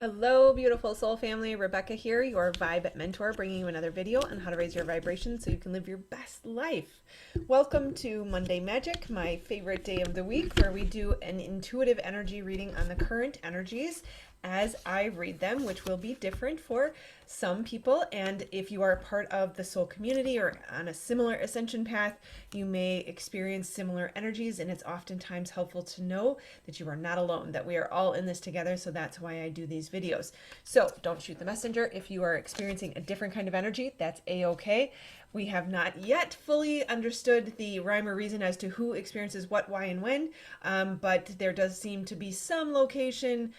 Hello, beautiful soul family. Rebecca here, your vibe mentor, bringing you another video on how to raise your vibration so you can live your best life. Welcome to Monday Magic, my favorite day of the week, where we do an intuitive energy reading on the current energies as I read them, which will be different for some people. And if you are a part of the soul community or on a similar ascension path, you may experience similar energies, and it's oftentimes helpful to know that you are not alone, that we are all in this together. So that's why I do these videos. So don't shoot the messenger. If you are experiencing a different kind of energy, that's a-okay. We have not yet fully understood the rhyme or reason as to who experiences what, why, and when, but there does seem to be some location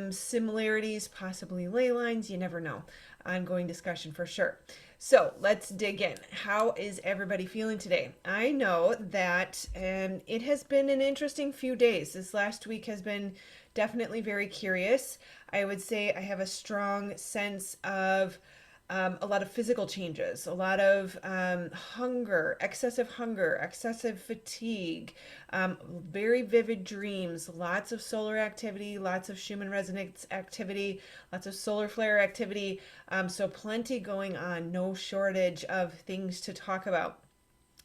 similarities, possibly ley lines. You never know. Ongoing discussion for sure. So let's dig in. How is everybody feeling today? I know that it has been an interesting few days. This last week has been definitely very curious. I would say I have a strong sense of a lot of physical changes, a lot of hunger, excessive fatigue, very vivid dreams, lots of solar activity, lots of Schumann resonance activity, lots of solar flare activity. So plenty going on, no shortage of things to talk about.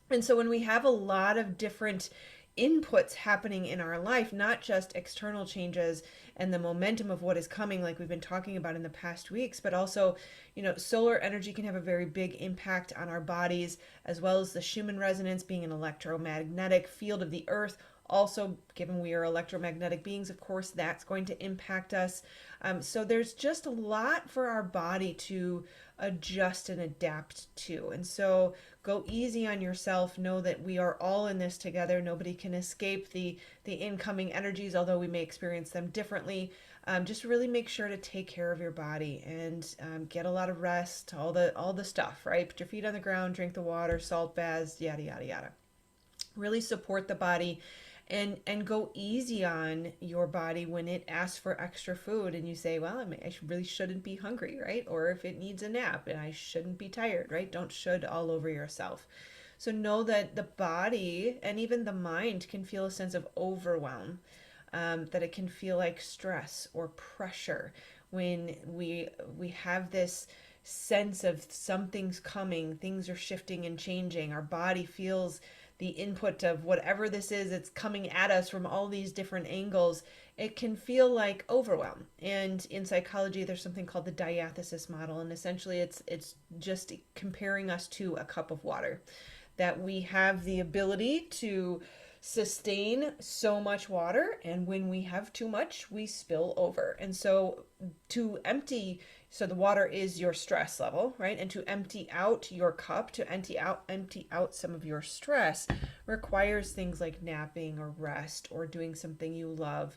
And so when we have a lot of different inputs happening in our life, not just external changes and the momentum of what is coming, like we've been talking about in the past weeks, but also, solar energy can have a very big impact on our bodies, as well as the Schumann resonance being an electromagnetic field of the earth. Also, given we are electromagnetic beings, of course, that's going to impact us. So there's just a lot for our body to adjust and adapt to. And so go easy on yourself. Know that we are all in this together. Nobody can escape the incoming energies, although we may experience them differently. Just really make sure to take care of your body and get a lot of rest, all the stuff, right? Put your feet on the ground, drink the water, salt baths, yada, yada, yada. Really support the body and go easy on your body when it asks for extra food and you say, well, I really shouldn't be hungry, right? Or if it needs a nap and I shouldn't be tired, right? Don't should all over yourself. So know that the body and even the mind can feel a sense of overwhelm, that it can feel like stress or pressure when we have this sense of something's coming, things are shifting and changing. Our body feels the input of whatever this is, it's coming at us from all these different angles. It can feel like overwhelm. And in psychology, there's something called the diathesis model, and essentially it's just comparing us to a cup of water. That we have the ability to sustain so much water, and when we have too much, we spill over. And so so the water is your stress level, right? And to empty out your cup, to empty out some of your stress requires things like napping or rest or doing something you love.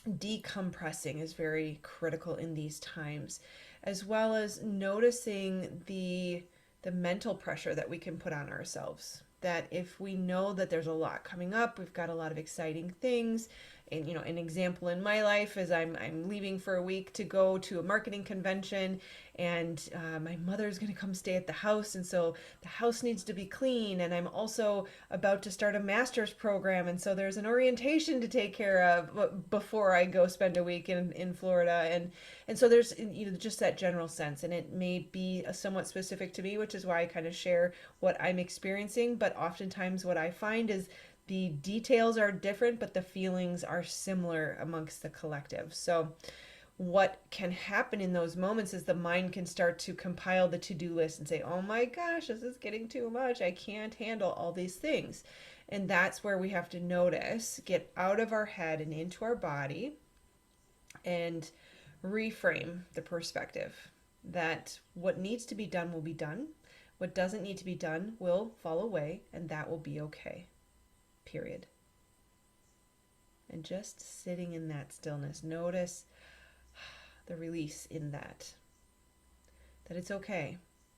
Decompressing is very critical in these times, as well as noticing the mental pressure that we can put on ourselves. That if we know that there's a lot coming up, we've got a lot of exciting things. And an example in my life is I'm leaving for a week to go to a marketing convention, and my mother's going to come stay at the house, and so the house needs to be clean. And I'm also about to start a master's program, and so there's an orientation to take care of before I go spend a week in Florida, and so there's just that general sense, and it may be somewhat specific to me, which is why I kind of share what I'm experiencing. But oftentimes, what I find is the details are different, but the feelings are similar amongst the collective. So what can happen in those moments is the mind can start to compile the to-do list and say, oh my gosh, this is getting too much. I can't handle all these things. And that's where we have to notice, get out of our head and into our body and reframe the perspective that what needs to be done will be done. What doesn't need to be done will fall away, and that will be okay. Period. And just sitting in that stillness, notice the release in that. That it's okay.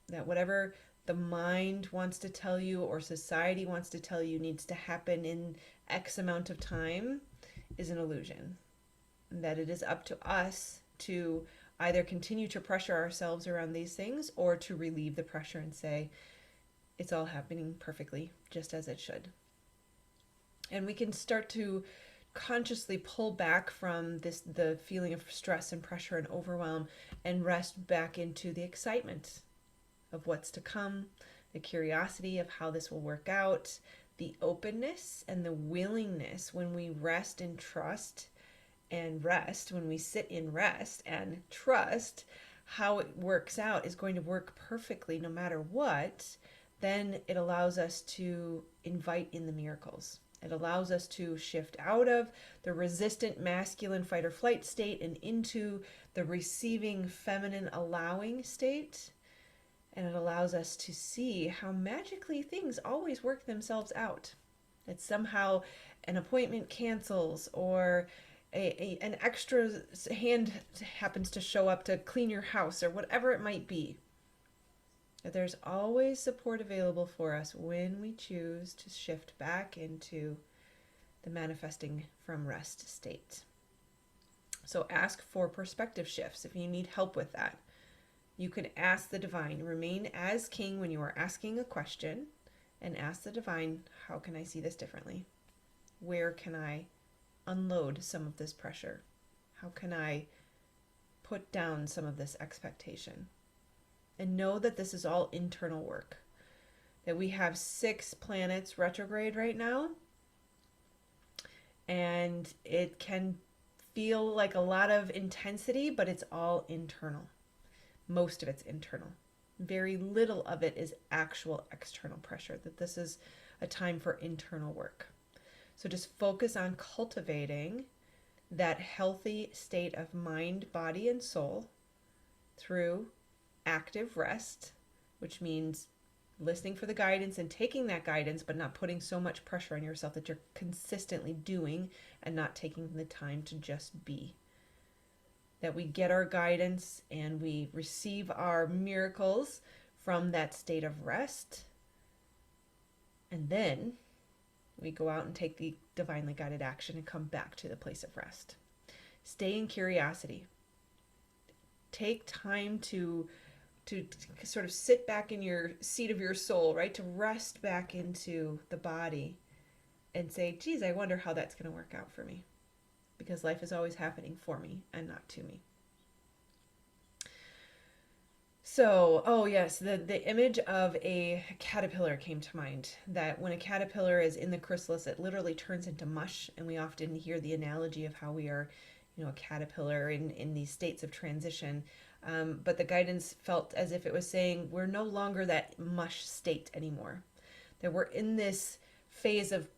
That whatever the mind wants to tell you or society wants to tell you needs to happen in X amount of time is an illusion. And that it is up to us to either continue to pressure ourselves around these things or to relieve the pressure and say, it's all happening perfectly, just as it should. And we can start to consciously pull back from the feeling of stress and pressure and overwhelm, and rest back into the excitement of what's to come, the curiosity of how this will work out, the openness and the willingness when we rest and trust and rest, when we sit in rest and trust how it works out is going to work perfectly no matter what, then it allows us to invite in the miracles. It allows us to shift out of the resistant masculine fight or flight state and into the receiving feminine allowing state. And it allows us to see how magically things always work themselves out. That somehow an appointment cancels, or an extra hand happens to show up to clean your house, or whatever it might be. That there's always support available for us when we choose to shift back into the manifesting from rest state. So ask for perspective shifts if you need help with that. You can ask the divine. Remain as king when you are asking a question, and ask the divine, how can I see this differently? Where can I unload some of this pressure? How can I put down some of this expectation? And know that this is all internal work. That we have 6 planets retrograde right now, and it can feel like a lot of intensity, but it's all internal. Most of it's internal. Very little of it is actual external pressure, that this is a time for internal work. So just focus on cultivating that healthy state of mind, body, and soul through active rest, which means listening for the guidance and taking that guidance, but not putting so much pressure on yourself that you're consistently doing and not taking the time to just be. That we get our guidance and we receive our miracles from that state of rest. And then we go out and take the divinely guided action and come back to the place of rest. Stay in curiosity. Take time to sort of sit back in your seat of your soul, right? To rest back into the body and say, geez, I wonder how that's going to work out for me. Because life is always happening for me and not to me. So, oh yes, the image of a caterpillar came to mind. That when a caterpillar is in the chrysalis, it literally turns into mush. And we often hear the analogy of how we are, a caterpillar in these states of transition. But the guidance felt as if it was saying, we're no longer that mush state anymore. That we're in this phase of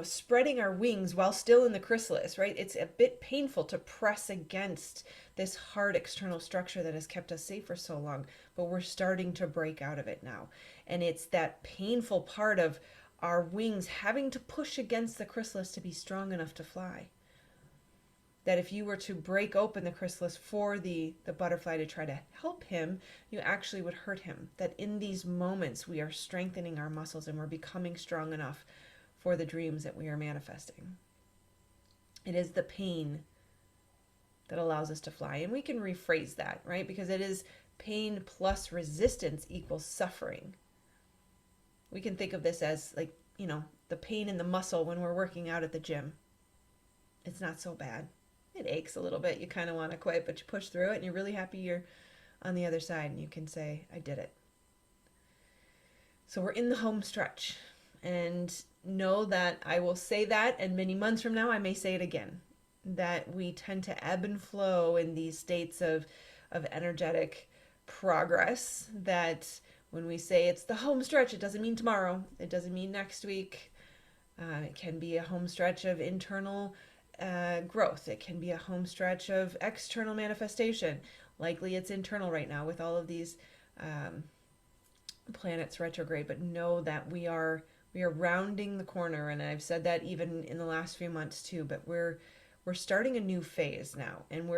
spreading our wings while still in the chrysalis, right? It's a bit painful to press against this hard external structure that has kept us safe for so long, but we're starting to break out of it now. And it's that painful part of our wings having to push against the chrysalis to be strong enough to fly. That if you were to break open the chrysalis for the butterfly to try to help him, you actually would hurt him. That in these moments we are strengthening our muscles and we're becoming strong enough for the dreams that we are manifesting. It is the pain that allows us to fly. And we can rephrase that, right? Because it is pain plus resistance equals suffering. We can think of this as like, the pain in the muscle when we're working out at the gym. It's not so bad. It aches a little bit. You kind of want to quit, but you push through it and you're really happy you're on the other side and you can say, I did it. So we're in the home stretch. And know that I will say that, and many months from now I may say it again, that we tend to ebb and flow in these states of energetic progress, that when we say it's the home stretch, it doesn't mean tomorrow, it doesn't mean next week. It can be a home stretch of internal growth. It can be a home stretch of external manifestation. Likely it's internal right now with all of these planets retrograde, but know that we are rounding the corner, and I've said that even in the last few months too, but we're starting a new phase now, and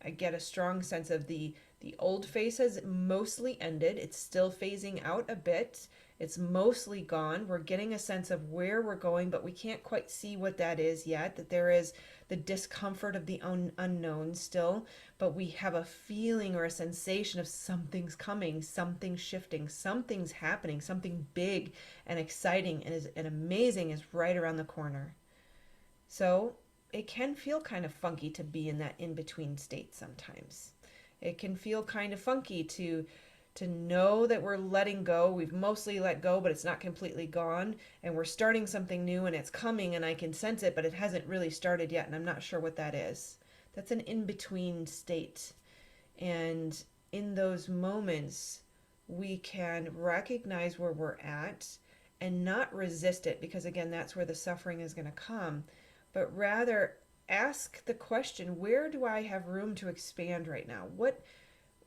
I get a strong sense of the old phase has mostly ended. It's still phasing out a bit. It's mostly gone. We're getting a sense of where we're going, but we can't quite see what that is yet, that there is the discomfort of the unknown still, but we have a feeling or a sensation of something's coming, something's shifting, something's happening, something big and exciting and amazing is right around the corner. So it can feel kind of funky to be in that in-between state sometimes. It can feel kind of funky to know that we're letting go. We've mostly let go, but it's not completely gone. And we're starting something new and it's coming and I can sense it, but it hasn't really started yet. And I'm not sure what that is. That's an in-between state. And in those moments, we can recognize where we're at and not resist it, because again, that's where the suffering is going to come, but rather ask the question, where do I have room to expand right now?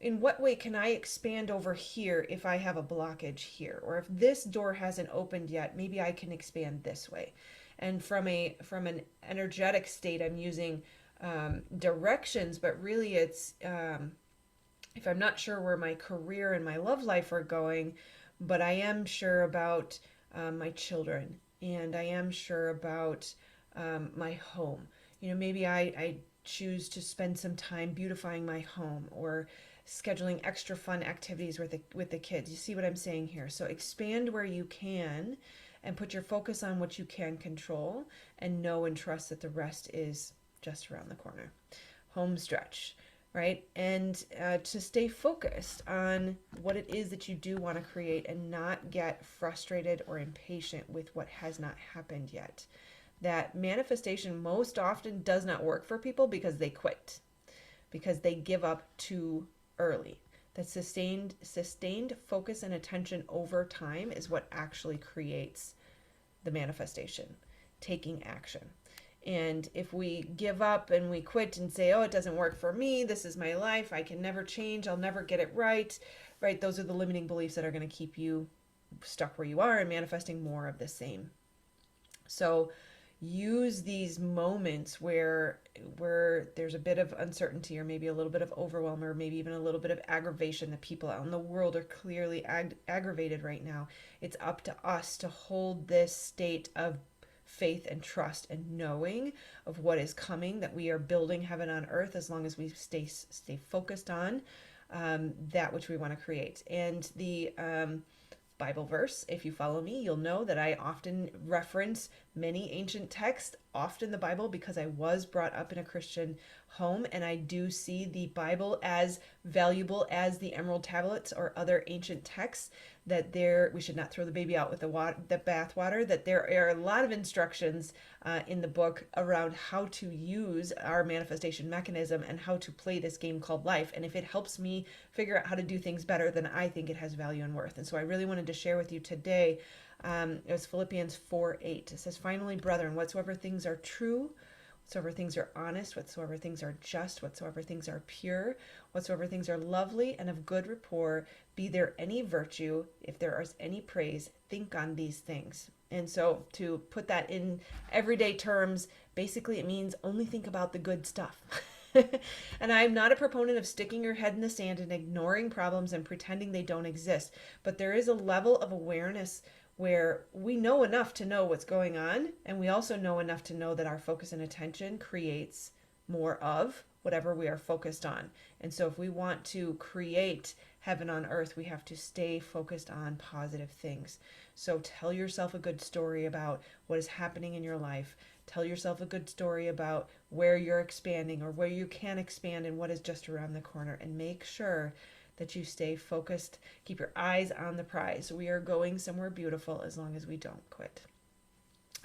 In what way can I expand over here if I have a blockage here? Or if this door hasn't opened yet, maybe I can expand this way. And from an energetic state, I'm using directions, but really it's if I'm not sure where my career and my love life are going, but I am sure about my children, and I am sure about my home. Maybe I choose to spend some time beautifying my home or scheduling extra fun activities with the kids. You see what I'm saying here? So expand where you can and put your focus on what you can control, and know and trust that the rest is just around the corner. Home stretch, right? And to stay focused on what it is that you do want to create and not get frustrated or impatient with what has not happened yet. That manifestation most often does not work for people because they quit, because they give up too early. That sustained focus and attention over time is what actually creates the manifestation, taking action. And if we give up and we quit and say, oh, it doesn't work for me, this is my life, I can never change, I'll never get it right, those are the limiting beliefs that are going to keep you stuck where you are and manifesting more of the same. So use these moments where there's a bit of uncertainty, or maybe a little bit of overwhelm, or maybe even a little bit of aggravation. The people out in the world are clearly aggravated right now. It's up to us to hold this state of faith and trust and knowing of what is coming, that we are building heaven on earth as long as we stay focused on that which we want to create. And the Bible verse, if you follow me, you'll know that I often reference many ancient texts, often the Bible, because I was brought up in a Christian home, and I do see the Bible as valuable as the Emerald Tablets or other ancient texts. That we should not throw the baby out with the bathwater, that there are a lot of instructions in the book around how to use our manifestation mechanism and how to play this game called life. And if it helps me figure out how to do things better, then I think it has value and worth. And so I really wanted to share with you today, it was Philippians 4:8. It says, finally, brethren, whatsoever things are true, whatsoever things are honest, whatsoever things are just, whatsoever things are pure, whatsoever things are lovely and of good rapport, be there any virtue, if there is any praise, think on these things. And so to put that in everyday terms, basically it means only think about the good stuff. And I'm not a proponent of sticking your head in the sand and ignoring problems and pretending they don't exist. But there is a level of awareness where we know enough to know what's going on, and we also know enough to know that our focus and attention creates more of whatever we are focused on. And so if we want to create heaven on earth, we have to stay focused on positive things. So tell yourself a good story about what is happening in your life. Tell yourself a good story about where you're expanding or where you can expand and what is just around the corner, and make sure that you stay focused. Keep your eyes on the prize. We are going somewhere beautiful as long as we don't quit.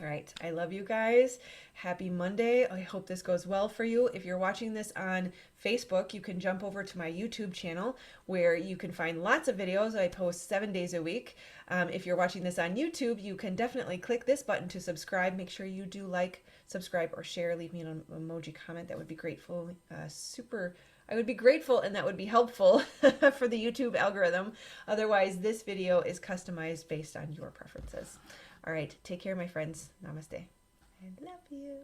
All right. I love you guys. Happy Monday. I hope this goes well for you. If you're watching this on Facebook, you can jump over to my YouTube channel where you can find lots of videos. I post 7 days a week. If you're watching this on YouTube, you can definitely click this button to subscribe. Make sure you do like, subscribe, or share. Leave me an emoji comment. That would be grateful. I would be grateful, and that would be helpful for the YouTube algorithm. Otherwise, this video is customized based on your preferences. All right, take care, my friends. Namaste. I love you.